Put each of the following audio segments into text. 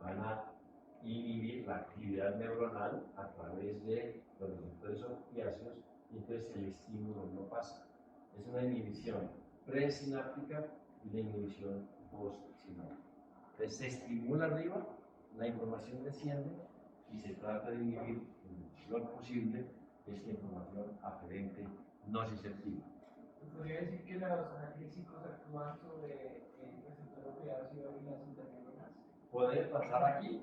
van a inhibir la actividad neuronal a través de los receptores opiáceos y entonces el estímulo no pasa. Es una inhibición presináptica y la inhibición postsináptica. Entonces se estimula arriba, la información desciende y se trata de inhibir lo posible esta información aferente no ciseptiva. ¿Podría decir que los analgésicos actúan sobre el receptor opiáceo y las interneuronas? Puede pasar aquí.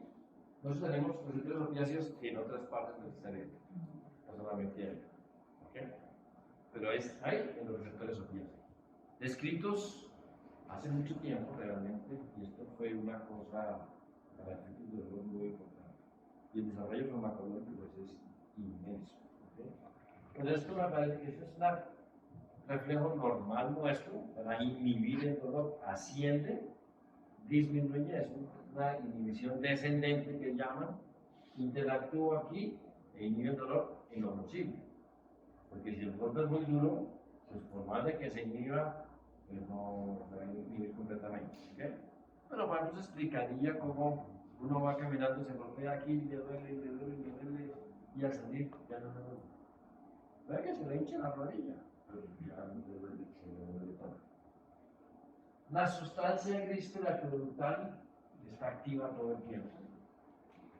Nosotros tenemos receptores opiáceos en otras partes del cerebro, no solamente ahí. ¿Okay? Pero es ahí en los receptores opiáceos. Descritos hace mucho tiempo realmente, y esto fue una cosa para el efecto de dolor muy importante. Y el desarrollo farmacológico pues, es inmenso. ¿Okay? Pero esto me parece que es un reflejo normal nuestro para inhibir el dolor, asciende, disminuye, es una inhibición descendente que llaman, interactúa aquí e inhibe el dolor en lo posible. Porque si el golpe es muy duro, pues por más de que se inhiba, pues no se va a inhibir completamente. ¿Okay? Pero bueno, nos explicaría cómo uno va caminando, se golpea aquí, le duele, y al salir ya no le duele. ¿Verdad que se le hincha la rodilla? Pero ya no le duele, se le duele todo. La sustancia gris periaqueductal está activa todo el tiempo.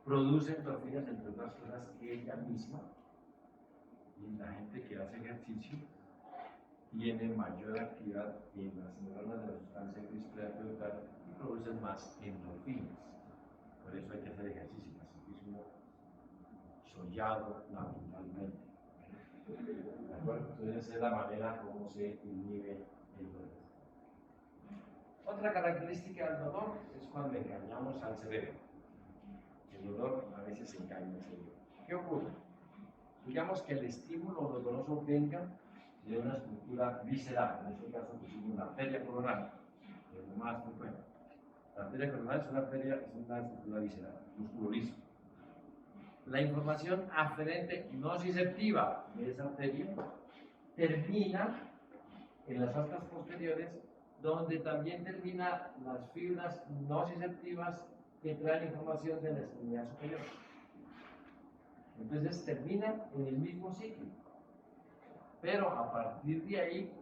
Produce endorfinas, entre otras cosas, ella misma. Y la gente que hace ejercicio tiene mayor actividad en las neuronas de la sustancia gris periaqueductal y producen más endorfinas. Por eso hay que hacer ejercicio, así que es uno sollado naturalmente. ¿De acuerdo? Entonces es la manera como se inhibe el dolor. Otra característica del dolor es cuando engañamos al cerebro. El dolor a veces engaña al cerebro. ¿Qué ocurre? Digamos que el estímulo doloroso venga de una estructura visceral, en este caso pusimos una arteria coronaria, que es lo más frecuente. La arteria coronaria es una estructura visceral, músculo liso. La información aferente nociceptiva de esa arteria termina en las astas posteriores, donde también terminan las fibras nociceptivas que traen información de la extremidad superior. Entonces termina en el mismo sitio. Pero a partir de ahí,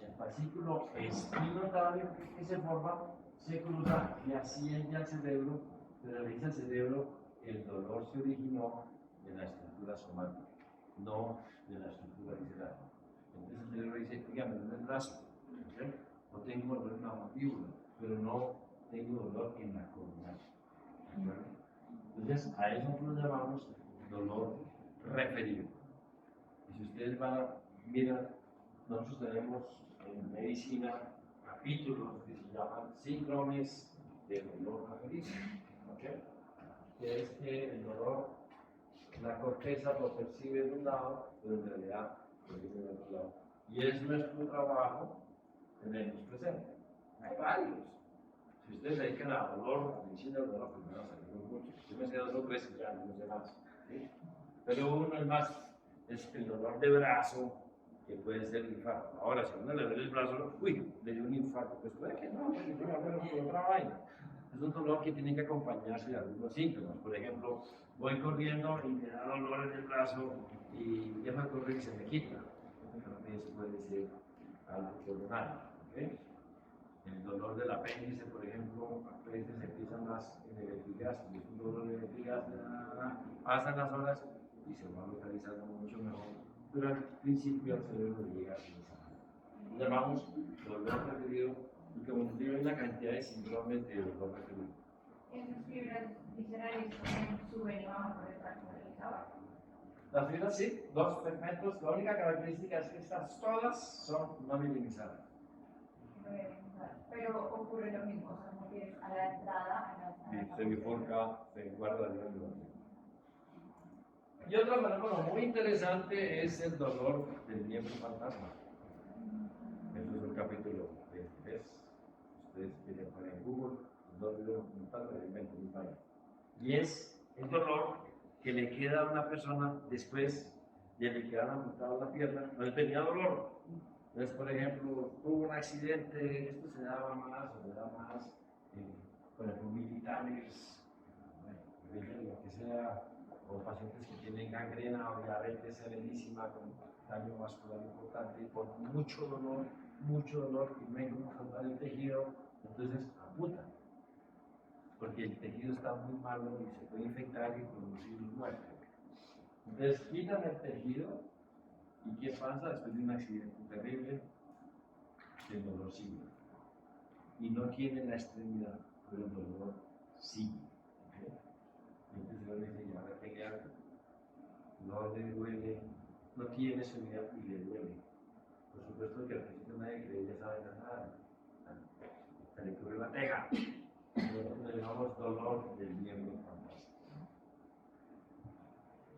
el fascículo espinotario que se forma se cruza y asciende al cerebro, pero le dice al cerebro el dolor se originó de la estructura somática, no de la estructura visceral. Entonces el cerebro dice, dígame, me duele el brazo, ¿okay? No tengo dolor en la mandíbula, pero no tengo dolor en la coronaria. Entonces a eso nosotros llamamos dolor referido. Y si ustedes van a mirar, nosotros tenemos en medicina capítulos que se llaman síndromes de dolor referido. ¿Okay? Que es que el dolor, la corteza lo percibe de un lado, pero en realidad lo percibe de otro lado. Y es nuestro trabajo tenerlos presentes. Hay varios. Si ustedes se dedican a dolor, a medicina del dolor, pues me van a salir muchos. Yo me sé 2 o 3 y ya no sé más. ¿Sí? Pero uno es más, es el dolor de brazo, que puede ser infarto. Ahora, si a uno le duele el brazo, uy, le dio un infarto, pues puede que no, porque tiene algo por otra vaina. Es un dolor que tiene que acompañarse de algunos síntomas. Por ejemplo, voy corriendo y me da dolor en el brazo y dejo de correr y se me quita. Eso puede ser algo coronario. ¿Okay? El dolor del apéndice, por ejemplo, a veces empieza más en el epigastrio, es un dolor en el epigastrio, pasan las horas y se va localizando mucho mejor, pero al principio al cerebro le llega a lo llamamos dolor referido y como nos digo hay una cantidad de síndromes de dolor referido. Esas fibras viscerales también suben y bajan por el tracto realizador. Las fibras sí, 2 segmentos, la única característica es que estas todas son no mielinizadas. Pero ocurre lo mismo, o sea, como que a la entrada, Se bifurca, se guarda de nuevo. Y otro fenómeno muy interesante es el dolor del miembro fantasma. Eso es un capítulo de 3. Ustedes quieren poner en Google, dolor fantasma del miembro fantasma. Y es el dolor que le queda a una persona después de le quedar amputada la pierna. No tenía dolor. Entonces, por ejemplo, tuvo un accidente, esto se daba más o se da más, por ejemplo, militares lo que sea, o pacientes que tienen gangrena o diabetes severísima con daño vascular importante, por mucho dolor y no hay como soltar el tejido, entonces amputan, porque el tejido está muy malo y se puede infectar y producir muerte. Entonces quitan el tejido y ¿qué pasa después de un accidente terrible? El dolor sigue y no tiene la extremidad, pero el dolor sigue. ¿Okay? Entonces uno dice, ¿y ahora qué le hago? No le duele, no tiene extremidad y le duele. Por supuesto que al principio nadie creía saber nada. Se le cubre la teja. Nosotros le llamamos dolor del miembro fantástico.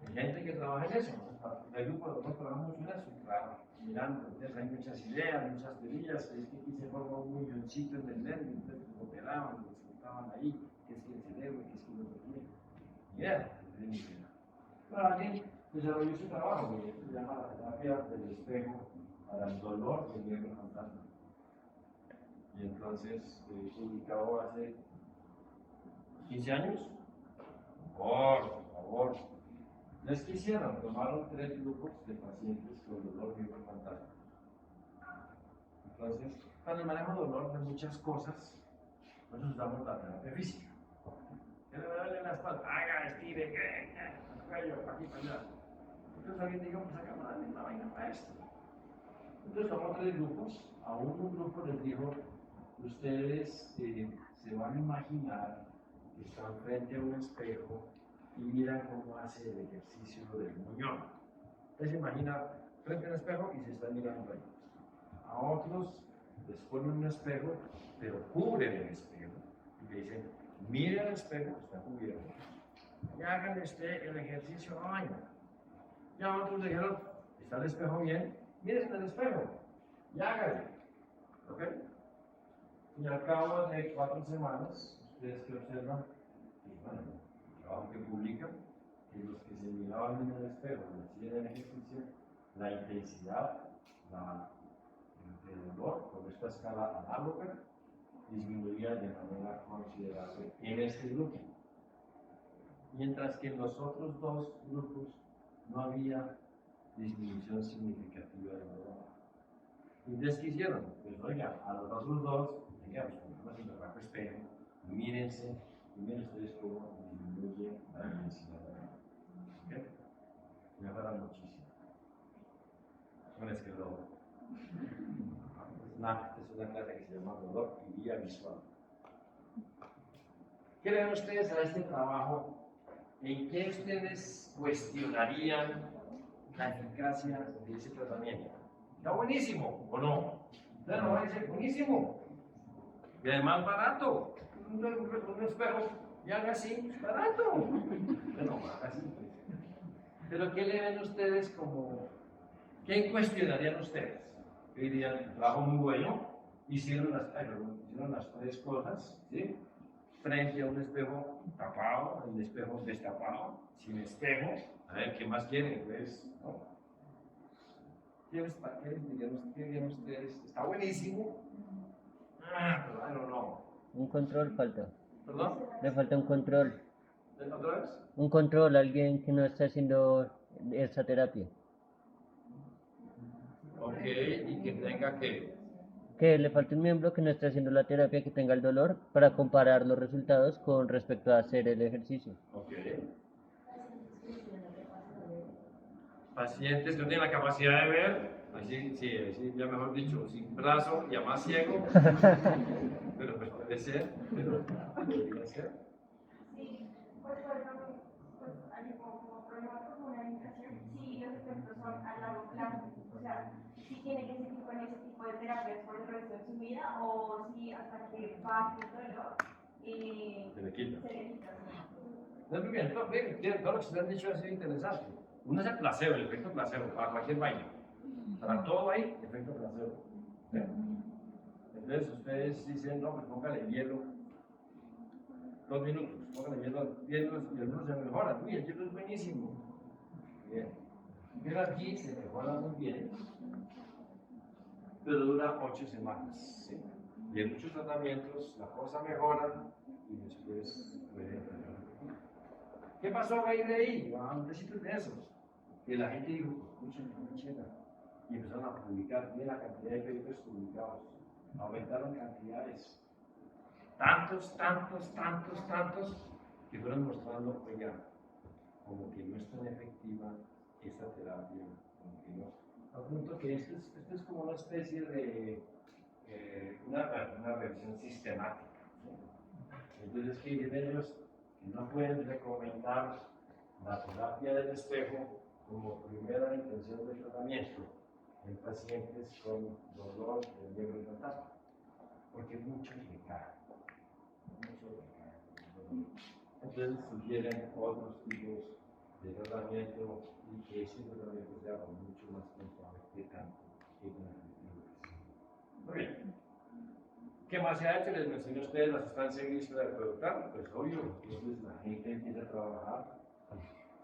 Hay gente que trabaja en eso. El grupo de nosotros trabajamos en eso. Mirando, entonces hay muchas ideas, muchas teorías. Es que aquí se forma un muñoncito en el nervio, entonces lo operaban, lo soltaban ahí. ¿Qué es que el cerebro? ¿Qué es que no se tiene? Idea, no tiene idea. Pero alguien desarrolló su trabajo, que se llama la terapia del espejo para el dolor del miembro fantasma. Y entonces, publicado hace 15 años. Por favor. Les quisieron, tomaron 3 grupos de pacientes con dolor miembro fantasma. Entonces, para el manejo de dolor de muchas cosas, nosotros usamos la terapia física. ¿Qué le duele la espalda? Haga, estire, el cuello, para aquí, para allá. Entonces alguien dijo, pues acá no hay una vaina para esto. Entonces tomamos 3 grupos. A un grupo les dijo, ustedes se van a imaginar que están frente a un espejo y miran cómo hace el ejercicio del muñón. Entonces se imagina frente a un espejo y se está mirando ahí. A otros les ponen un espejo, pero cubren el espejo y le dicen, miren el espejo, está cubierto, y hagan el ejercicio baño. Y a otros le dijeron, está el espejo bien, miren el espejo y háganlo. ¿Ok? Y al cabo de 4 semanas, ustedes que observan, y bueno, el trabajo que publican, que los que se miraban en el espejo y hacían el ejercicio, la intensidad, el dolor con esta escala análoga disminuía de manera considerable en este grupo. Mientras que en los otros 2 grupos no había disminución significativa del dolor. Entonces, ¿qué hicieron? Pues oiga, a los otros 2, venga, pues ponemos en el bajo espejo, mírense, y miren ustedes cómo disminuye la intensidad del dolor. ¿Ok? Mejora muchísimo. Bueno, es que lo es una clase que se llama dolor y vía visual. ¿Qué le ven ustedes a este trabajo? ¿En qué ustedes cuestionarían la eficacia de ese tratamiento? ¿Está buenísimo o no? Ustedes no van a decir, buenísimo. Y además barato. Un espejo y haga así, barato. Bueno, haga así. Pero ¿qué le ven ustedes como, qué cuestionarían ustedes? ¿Qué dirían? Trabajo muy bueno, hicieron las 3 cosas, ¿sí? Frente a un espejo tapado, el espejo destapado, sin espejo. A ver, ¿qué más quieren? Pues, ¿no? ¿Qué dirían ustedes? ¿Está buenísimo? Pero bueno, no. Un control falta. ¿Perdón? Le falta un control. ¿Otra vez? Un control, alguien que no está haciendo esa terapia. Ok, y que tenga que. Que le falte un miembro que no esté haciendo la terapia, que tenga el dolor, para comparar los resultados con respecto a hacer el ejercicio. Ok. Pacientes que no tienen la capacidad de ver, así, sí, ya mejor dicho, sin brazo y a más ciego. Pero pues puede ser, pero podría ser. Sí, pues bueno, pues como problema con una indicación, sí los efectos son a largo plazo, o sea, si tiene que seguir con ese tipo de terapias por el resto de su vida o si hasta que baje el dolor Se le quita. se le quita. No, muy bien, todo lo que se han dicho ha sido interesante. Uno es el placebo, el efecto placebo, para cualquier vaina. Para todo hay efecto placebo. ¿Sí? Entonces ustedes dicen, no, pues póngale hielo 2 minutos, póngale hielo 10 minutos y algunos se mejoran. Uy, el hielo es buenísimo. Bien. Pero aquí se mejora muy bien, pero dura 8 semanas. ¿Sí? Y en muchos tratamientos la cosa mejora y después puede empeorar. ¿Qué pasó a raíz de ahí? Un besito de esos. Que la gente dijo, escuchen, no me chela. Y empezaron a publicar, miren la cantidad de papers publicados. Aumentaron cantidades. Tantos, que fueron mostrando, oiga, como que no es tan efectiva esta terapia, como que no. A punto que esto es como una especie de una revisión sistemática. ¿Sí? Entonces, ¿qué dicen ellos? Que no pueden recomendar la terapia del espejo como primera intención de tratamiento en pacientes con dolor del miembro infantil, porque muchos le caen. Entonces sugieren otros tipos de tratamiento y que ese tratamiento sea mucho más confiable que tanto que con el. Muy bien. ¿Qué más se ha hecho? Les mencioné a ustedes la sustancia gris reproductal, pues obvio, entonces la gente empieza a trabajar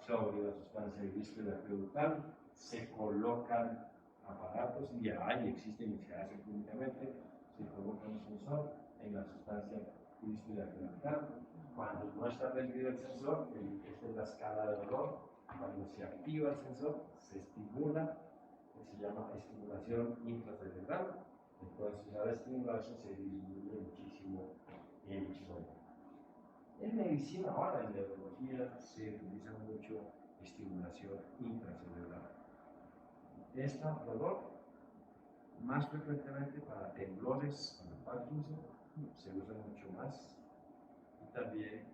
sobre la sustancia gris reproductal, se colocan aparatos y ya existen y se hace públicamente, se coloca un sensor en la sustancia gris reproductal. Cuando no está prendido el sensor, esta es la escala de dolor, cuando se activa el sensor, se estimula, se llama estimulación intracerebral. Entonces, al estimularse se disminuye muchísimo el dolor. En medicina ahora, en neurología, se utiliza mucho estimulación intracerebral. Este dolor, más frecuentemente para temblores, para Parkinson, se usa mucho más. Y también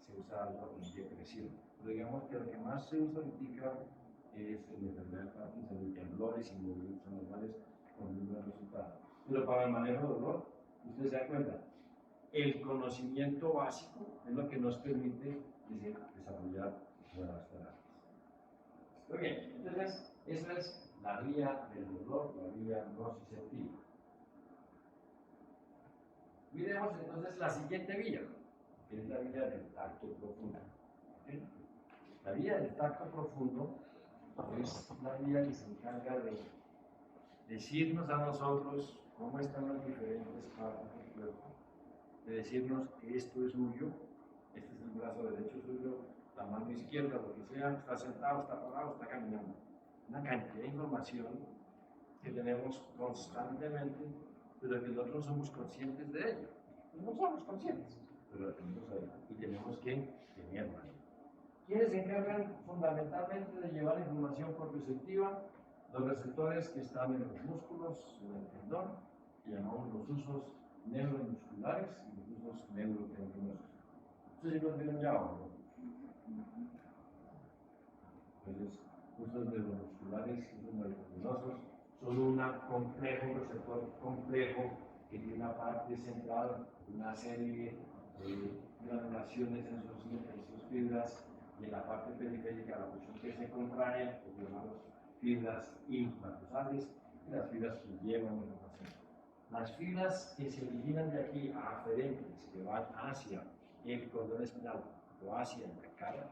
se usa algo en depresión. Pero digamos que lo que más se usa ahorita es en la enfermedad de Parkinson, y temblores y movimientos anormales con un buen resultado. Pero para el manejo de dolor, ustedes se dan cuenta, el conocimiento básico es lo que nos permite desarrollar nuevas terapias. Muy bien, entonces esa es la vía del dolor, la vía nociceptiva. Miremos entonces la siguiente vía, que es la vía del tacto profundo. ¿Okay? La vía del tacto profundo es la vía que se encarga de decirnos a nosotros cómo están las diferentes partes del cuerpo, de decirnos que esto es suyo, este es el brazo derecho suyo, la mano izquierda, lo que sea, está sentado, está parado, está caminando. Una cantidad de información que tenemos constantemente, pero que nosotros somos conscientes de ello. No somos conscientes, pero lo tenemos ahí y tenemos que tenerla ahí. ¿Quiénes se encargan fundamentalmente de llevar información propioceptiva? Los receptores que están en los músculos, en el tendón, que llamamos los usos neuromusculares y los usos neurotendinosos. ¿Ustedes sí los vieron ya o no? Entonces, usos neuromusculares y usos neurotendinosos son un receptor complejo que tiene una parte central, una serie de granulaciones en sus fibras, y en la parte periférica la porción que se contrae, que llamamos fibras infracruzales, y las fibras que llevan información. Las fibras que se originan de aquí a aferentes, que van hacia el cordón espinal o hacia la cara,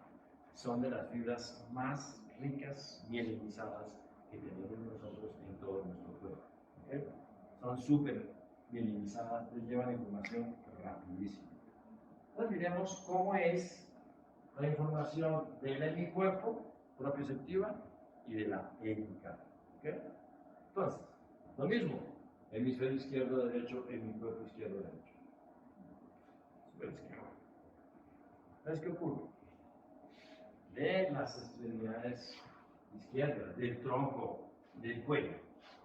son de las fibras más ricas, mielinizadas que tenemos nosotros en todo nuestro cuerpo. ¿Okay? Son súper mielinizadas, les llevan información rapidísimo. Entonces miremos cómo es la información del hemicuerpo propioceptiva y de la hélica. ¿Okay? Entonces, lo mismo, hemisferio izquierdo, derecho, hemicuerpo izquierdo, derecho. Super izquierdo. ¿Sabes qué ocurre? De las extremidades izquierdas, del tronco, del cuello,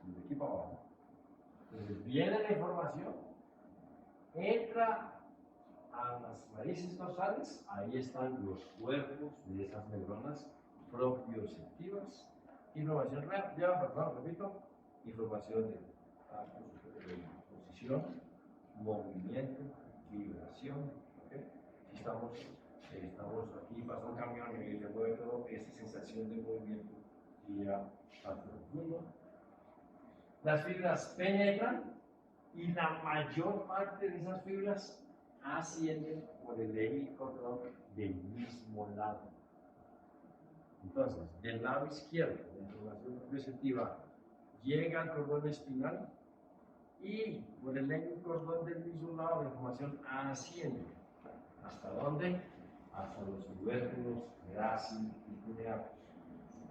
de aquí para abajo. Entonces viene la información, entra a las raíces dorsales, ahí están los cuerpos de esas neuronas propioceptivas. Información real, repito, información de posición, movimiento, vibración. ¿Okay? Si estamos aquí, pasa un camión y se mueve todo, esa sensación de movimiento y ya pasa profundo. Las fibras penetran y la mayor parte de esas fibras ascienden por el hemicordón del mismo lado. Entonces, del lado izquierdo, la información propioceptiva llega al cordón espinal y por el hemicordón del mismo lado la información asciende. ¿Hasta dónde? hasta los tubérculos grácil y cuneatus.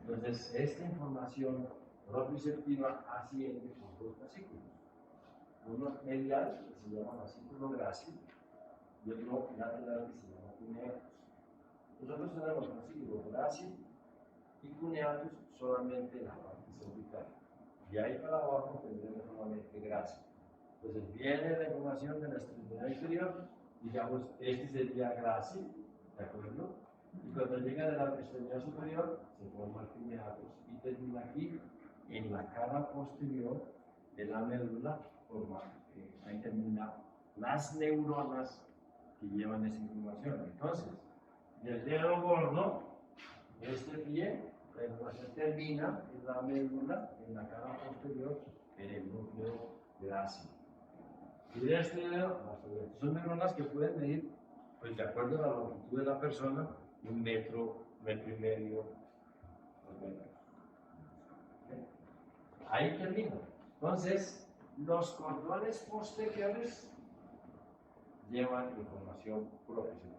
Entonces, esta información proprioceptiva asciende por dos fascículos. Uno medial, que se llama fascículo grácil, y otro lateral, que se llama cuneatus. Nosotros tenemos fascículo grácil y cuneatus solamente en la parte cervical. Y ahí para abajo tendremos solamente grácil. Entonces viene la información de la extremidad inferior, digamos, este sería grácil, ¿de acuerdo? Y cuando llega de la extremidad superior, se forma el cuneatus y termina aquí, en la cara posterior de la médula, ahí termina las neuronas que llevan esa información. Entonces, del dedo gordo, este pie, la información termina en la médula, en la cara posterior, en el núcleo grácil. Y de este dedo, son neuronas que pueden medir, pues de acuerdo a la longitud de la persona, 1 metro, 1,5 metros, 2 metros. Ahí termina. Entonces, los cordones posteriores llevan información proprioceptiva.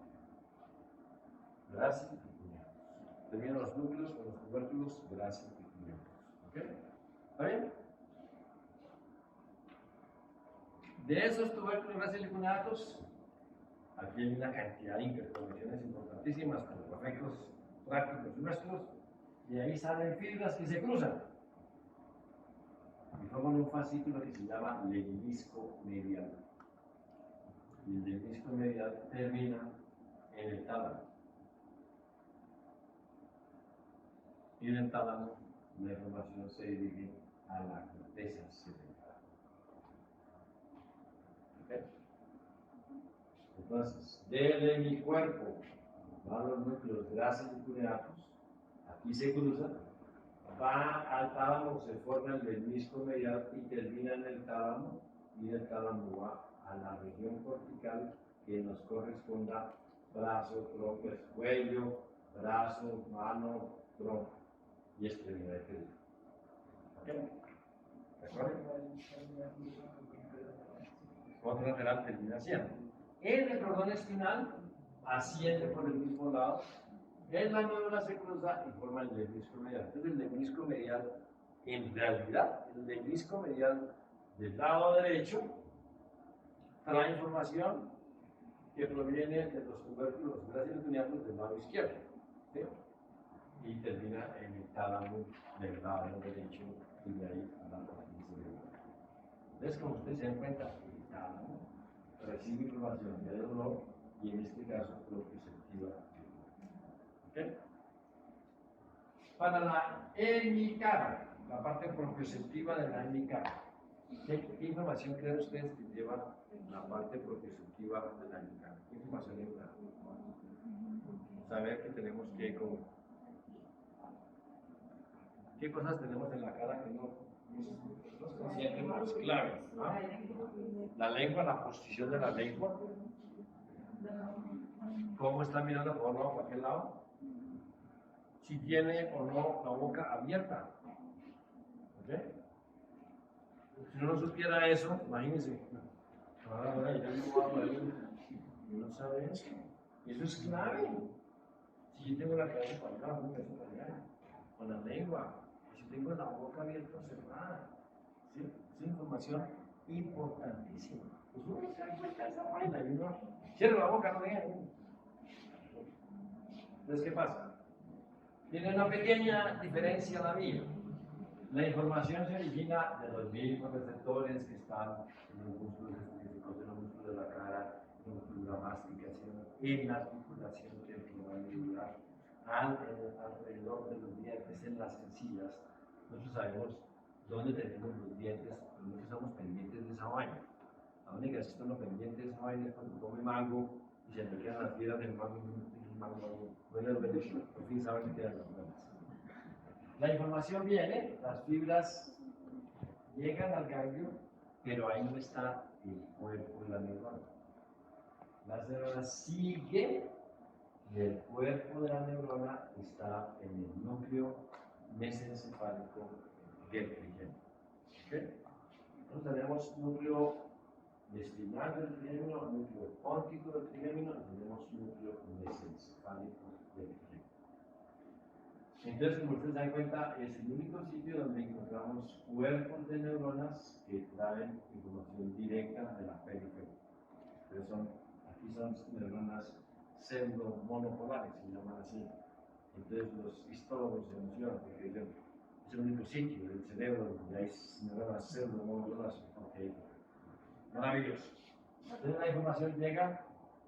Grácil y cuneatus. Terminan los núcleos con los tubérculos grácil y cuneatus. ¿Ok? ¿Está bien? De esos tubérculos grácil y cuneatus, aquí hay una cantidad de interconexiones importantísimas con los efectos prácticos nuestros, y ahí salen fibras que se cruzan y forman un fascículo que se llama lemnisco medial. Y el lemnisco medial termina en el tálamo. Y en el tálamo la información se dirige a la corteza cerebral. ¿Okay? Entonces, desde mi cuerpo van los núcleos gráciles y cuneatus, aquí se cruzan, va al tálamo, se forma el lemnisco medial y termina en el tálamo, y el tálamo va a la región cortical que nos corresponda brazo, tronco, cuello, brazo, mano, tronco y extremidad inferior. ¿Ok? ¿De acuerdo? Otro lateral termina haciendo. El cordón espinal asciende por el mismo lado. En la médula se cruza y forma el lemnisco medial. Entonces, el lemnisco medial, en realidad, el lemnisco medial del lado derecho trae información que proviene de los tubérculos gráciles y cuneatus del lado izquierdo. ¿Sí? Y termina en el tálamo del lado derecho y de ahí a la corteza cerebral. Entonces, como ustedes se dan cuenta, el tálamo recibe información de dolor y en este caso proprioceptiva. ¿Okay? Para la hemicara, la parte proprioceptiva de la hemicara, ¿qué información creen ustedes que lleva la parte proprioceptiva de la hemicara? ¿Qué información lleva? Saber que tenemos que ¿qué cosas tenemos en la cara que no conscientes, los claves? ¿No? La lengua, la posición de la lengua, cómo está mirando por un lado, para aquel lado, si tiene o no la boca abierta. ¿Okay? Si uno no supiera eso, imagínense. Ahora ya no sabe eso. Y eso es clave. Si yo tengo la cabeza para acá, un beso para allá, con la lengua, si tengo la boca abierta o cerrada, ¿sí? Es información importantísima. Pues uno se da cuenta de esa vaina y uno cierra la boca, no diga. Entonces, ¿qué pasa? Tiene una pequeña diferencia la mía. La información se origina de los mismos receptores que están en los músculos específicos, en los músculos de la cara, en los músculos de la masticación, en la articulación temporomandibular, alrededor de los dientes, en las encías. Nosotros sabemos dónde tenemos los dientes, pero no estamos pendientes de esa vaina. La única vez que estamos pendientes de esa vaina es cuando come mango y se le quedan las piedras del mango y el mango huele al beneficio. Por fin saben que quedan las manos. La información viene, las fibras llegan al ganglio, pero ahí no está el cuerpo de la neurona. Las neuronas siguen y el cuerpo de la neurona está en el núcleo mesencefálico del trigémino. ¿Okay? Entonces tenemos núcleo espinal del trigémino, núcleo óptico del trigémino y tenemos núcleo mesencefálico. mesencefálicos del eje. Entonces, como ustedes se dan cuenta, es el único sitio donde encontramos cuerpos de neuronas que traen información directa de la periferia. Entonces aquí son neuronas pseudo-monopolares, se llaman así. Entonces los histólogos se emocionan porque dicen, es el único sitio del cerebro donde hay neuronas pseudo-monopolares. Okay. Maravilloso. Entonces la información llega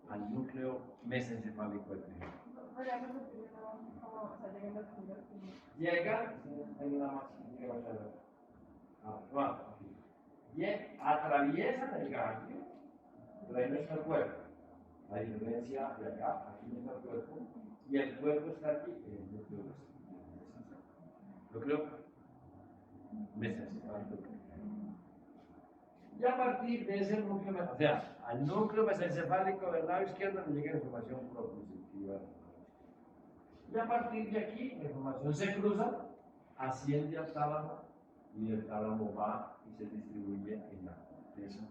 al núcleo mesencefálico del cerebro. Llega, hay una más que va a ser. Atraviesa el ganglio, pero ahí no está el cuerpo. La diferencia de acá, aquí no está el cuerpo, y el cuerpo está aquí en el núcleo mesencefálico. Lo creo mesencefálico. Y a partir de ese núcleo, o sea, al núcleo mesencefálico del lado izquierdo le llega información propulsiva. Y a partir de aquí, la información se cruza, asciende al tálamo, y el tálamo va y se distribuye en la corteza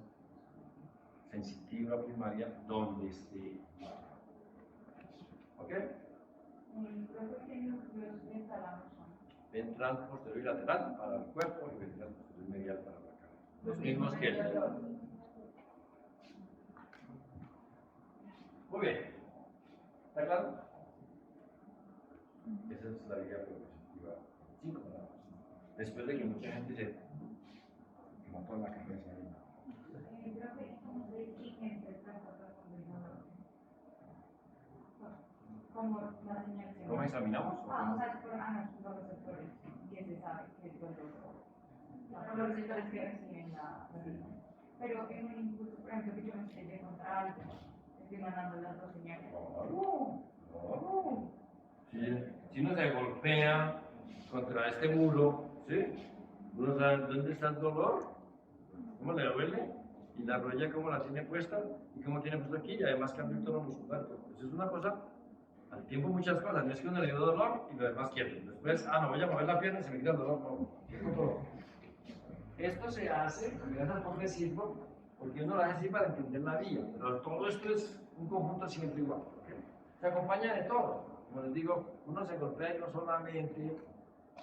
sensitiva primaria donde esté. ¿Ok? Ventral posterior y lateral para el cuerpo y ventral posterior y medial para la cara. Los mismos que el. Muy bien. ¿Está claro? Esa es la guía progresiva 5 palabras. Después de que mucha gente se mató en la cabeza. ¿Cómo examinamos? O sea, los receptores que se sabe que es los receptores que reciben la. Pero en un impulso, por ejemplo, que yo me estrelle contra algo, estoy mandando las dos señales. Claro. Si uno se golpea contra este muro, ¿sí? Uno sabe dónde está el dolor, cómo le duele, y la rodilla cómo la tiene puesta, y cómo tiene puesto aquí, y además cambia el tono muscular. Eso es una cosa, al tiempo muchas cosas, no es que uno le dio dolor y lo demás quiere. Después, no voy a mover la pierna y se me quita el dolor, no. Esto se hace, gracias por decirlo, porque uno lo hace así para entender la vía, pero todo esto es un conjunto siempre igual. ¿Okay? Se acompaña de todo. Como les digo, uno se golpea y no solamente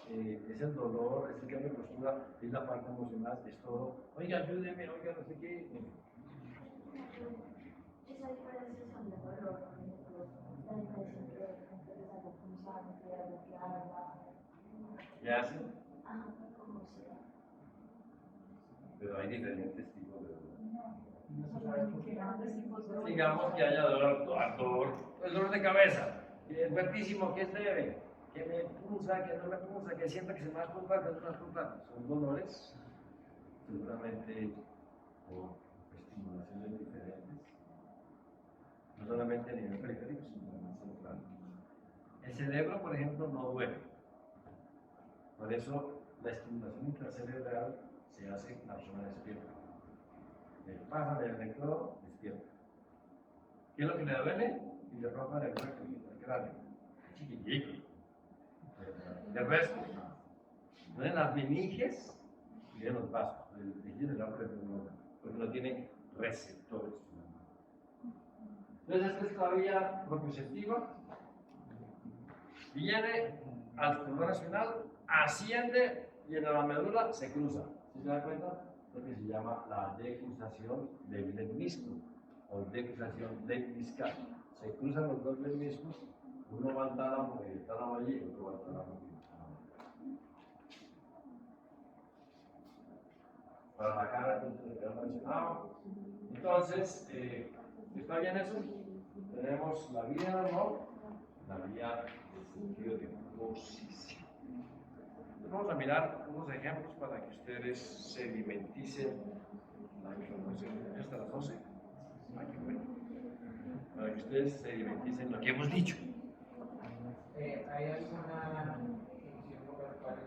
es el dolor, es el cambio de postura, es la parte emocional, es todo. Oiga, ayúdeme, oiga, no sé qué. Esa diferencia son de dolor, la diferencia entre algo punzante y algo que habla. ¿Qué hacen? Como sea. Pero hay diferentes tipos de dolor. No, Digamos que haya dolor, el dolor de cabeza, es fuertísimo, que es leve, que me punza, que no me punza, que sienta que se me va a explotar, que no me va a explotar. Son dolores, seguramente por estimulaciones diferentes, no solamente a nivel periférico, sino también central. El cerebro, por ejemplo, no duele. Por eso la estimulación intracerebral se hace en la persona despierta. Le pasa el electrodo, despierta. ¿Qué es lo que le duele? Y le rompa el cráneo. Chiquitico. De resto, duelen las meninges y de los vasos. El tejido del arco porque no tiene receptores. Entonces, esta es la vía propioceptiva. Viene al pulmón nacional, asciende y en la médula se cruza. ¿Sí se da cuenta? Lo que se llama la decruzación del lemnisco o decruzación lemniscal. Se cruzan los dos lemniscos, uno va al tálamo y el tálamo allí, y otro va al tálamo y el tálamo. Para la cara, entonces, le queda mencionado. Entonces, ¿está bien eso? Tenemos la vía del honor, la vía del sentido de posición. Vamos a mirar unos ejemplos para que ustedes sedimenticen la información. ¿Hasta las 12? Qué bueno. Para que ustedes sedimenticen lo que hemos dicho. ¿Hay alguna función por la cual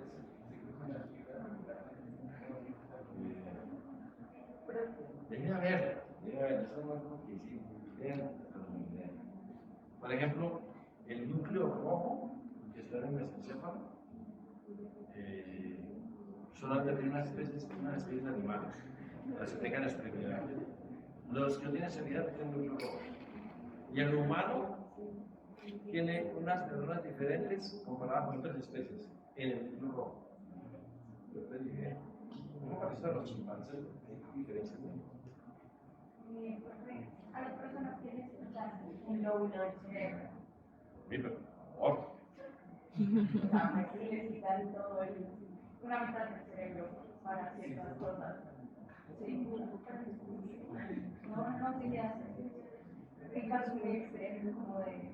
se cruzan las fibras? Déjenme ver, eso no es lo que hicimos. Por ejemplo, el núcleo rojo que está en el mesencéfalo solamente tiene unas especies de animales, las que tengan extremidades. Los que no tienen extremidades tienen núcleo rojo. Y el humano tiene unas neuronas diferentes comparadas con otras especies en el núcleo rojo. Yo te dije, ¿cómo parece a los chimpancés? Hay diferencias. A las personas que les escuchan Un lóbulo del cerebro. Sí, pero por favor. O sea, que les quitan todo una mitad del cerebro para ciertas cosas. Sí. No sé qué hace. El caso muy extremo, como de.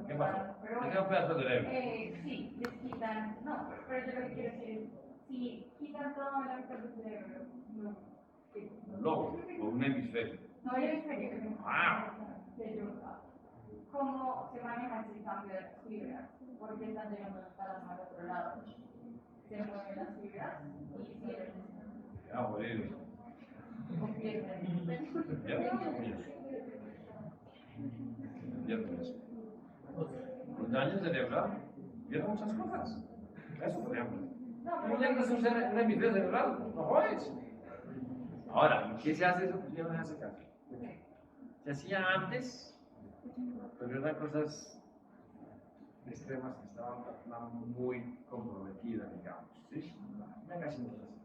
¿Qué pasó? Pero ¿Qué un pedazo de cerebro? sí, les quitan. No, pero yo lo que quiero decir es: si quitan toda la mitad del cerebro, no. Lobo, o un hemisferio. No hay experiencia. Ah. ¿Cómo se maneja ese cambio de las fibras? Porque están llegando para al otro lado. Se mueven las fibras y siguen. Ah, morir. O pierden. Viernes. Los daños cerebral pierden muchas cosas. Eso, por ejemplo. ¿Cómo llegas a un hemisferio cerebral? No jodes. Ahora, ¿qué se hace eso? Ya no se hace caso. Se hacía antes, pero eran cosas extremas que estaban muy comprometidas, digamos. ¿Sí? Ya casi no se hace.